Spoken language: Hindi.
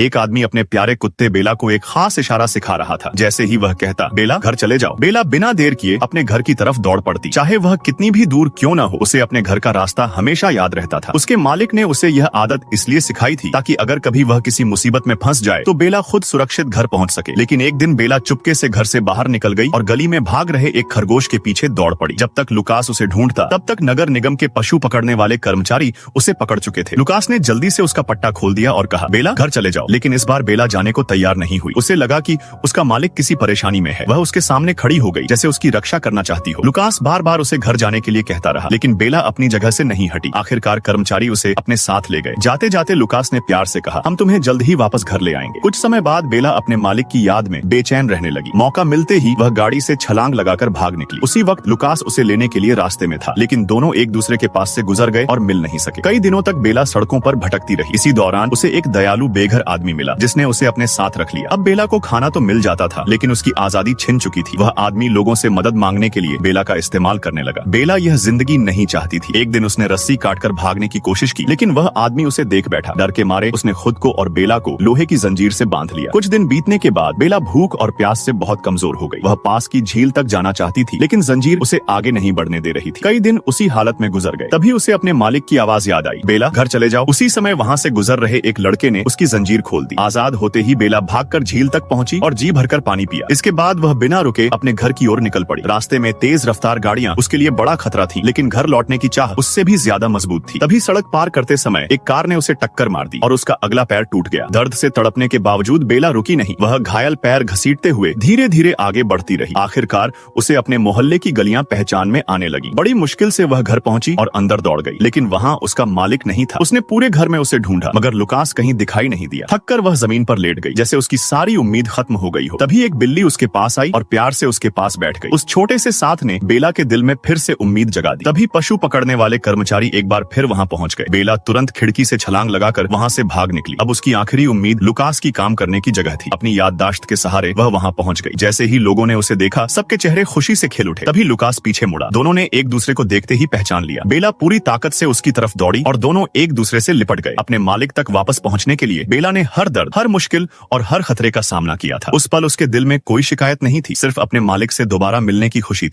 एक आदमी अपने प्यारे कुत्ते बेला को एक खास इशारा सिखा रहा था। जैसे ही वह कहता, बेला घर चले जाओ, बेला बिना देर किए अपने घर की तरफ दौड़ पड़ती। चाहे वह कितनी भी दूर क्यों न हो, उसे अपने घर का रास्ता हमेशा याद रहता था। उसके मालिक ने उसे यह आदत इसलिए सिखाई थी ताकि अगर कभी वह किसी मुसीबत में फंस जाए तो बेला खुद सुरक्षित घर पहुंच सके। लेकिन एक दिन बेला चुपके से घर से बाहर निकल गई और गली में भाग रहे एक खरगोश के पीछे दौड़ पड़ी। जब तक लुकास उसे ढूंढता तब तक नगर निगम के पशु पकड़ने वाले कर्मचारी उसे पकड़ चुके थे। लुकास ने जल्दी से उसका पट्टा खोल दिया और कहा, बेला घर चले जाओ। लेकिन इस बार बेला जाने को तैयार नहीं हुई। उसे लगा कि उसका मालिक किसी परेशानी में है। वह उसके सामने खड़ी हो गई जैसे उसकी रक्षा करना चाहती हो। लुकास बार बार उसे घर जाने के लिए कहता रहा, लेकिन बेला अपनी जगह से नहीं हटी। आखिरकार कर्मचारी उसे अपने साथ ले गए। जाते जाते लुकास ने प्यार से कहा, हम तुम्हें जल्द ही वापस घर ले आएंगे। कुछ समय बाद बेला अपने मालिक की याद में बेचैन रहने लगी। मौका मिलते ही वह गाड़ी से छलांग लगाकर भाग निकली। उसी वक्त लुकास उसे लेने के लिए रास्ते में था, लेकिन दोनों एक दूसरे के पास से गुजर गए और मिल नहीं सके। कई दिनों तक बेला सड़कों पर भटकती रही। इसी दौरान उसे एक दयालु बेघर आदमी मिला जिसने उसे अपने साथ रख लिया। अब बेला को खाना तो मिल जाता था, लेकिन उसकी आजादी छिन चुकी थी। वह आदमी लोगों से मदद मांगने के लिए बेला का इस्तेमाल करने लगा। बेला यह जिंदगी नहीं चाहती थी। एक दिन उसने रस्सी काटकर भागने की कोशिश की, लेकिन वह आदमी उसे देख बैठा। डर के मारे उसने खुद को और बेला को लोहे की जंजीर से बांध लिया। कुछ दिन बीतने के बाद बेला भूख और प्यास से बहुत कमजोर हो गई। वह पास की झील तक जाना चाहती थी, लेकिन जंजीर उसे आगे नहीं बढ़ने दे रही थी। कई दिन उसी हालत में गुजर गए। तभी उसे अपने मालिक की आवाज याद आई, बेला घर चले जाओ। उसी समय वहाँ से गुजर रहे एक लड़के ने उसकी जंजीर खोल दी। आजाद होते ही बेला भागकर झील तक पहुंची और जी भरकर पानी पिया। इसके बाद वह बिना रुके अपने घर की ओर निकल पड़ी। रास्ते में तेज रफ्तार गाड़ियां उसके लिए बड़ा खतरा थी, लेकिन घर लौटने की चाह उससे भी ज्यादा मजबूत थी। तभी सड़क पार करते समय एक कार ने उसे टक्कर मार दी और उसका अगला पैर टूट गया। दर्द से तड़पने के बावजूद बेला रुकी नहीं। वह घायल पैर घसीटते हुए धीरे धीरे आगे बढ़ती रही। आखिरकार उसे अपने मोहल्ले की गलियां पहचान में आने लगी। बड़ी मुश्किल से वह घर पहुंची और अंदर दौड़ गई, लेकिन वहां उसका मालिक नहीं था। उसने पूरे घर में उसे ढूंढा, मगर लुकास कहीं दिखाई नहीं दिया। थककर वह जमीन पर लेट गई, जैसे उसकी सारी उम्मीद खत्म हो गई हो। तभी एक बिल्ली उसके पास आई और प्यार से उसके पास बैठ गई। उस छोटे से साथ ने बेला के दिल में फिर से उम्मीद जगा दी। तभी पशु पकड़ने वाले कर्मचारी एक बार फिर वहां पहुंच गए। बेला तुरंत खिड़की से छलांग लगाकर वहां से भाग निकली। अब उसकी आखिरी उम्मीद लुकास की काम करने की जगह थी। अपनी याददाश्त के सहारे वह वहां पहुंच गई। जैसे ही लोगों ने उसे देखा, सबके चेहरे खुशी से खिल उठे। तभी लुकास पीछे मुड़ा। दोनों ने एक दूसरे को देखते ही पहचान लिया। बेला पूरी ताकत से उसकी तरफ दौड़ी और दोनों एक दूसरे से लिपट गए। अपने मालिक तक वापस पहुंचने के लिए बेला ने हर दर्द, हर मुश्किल और हर खतरे का सामना किया था। उस पल उसके दिल में कोई शिकायत नहीं थी, सिर्फ अपने मालिक से दोबारा मिलने की खुशी थी।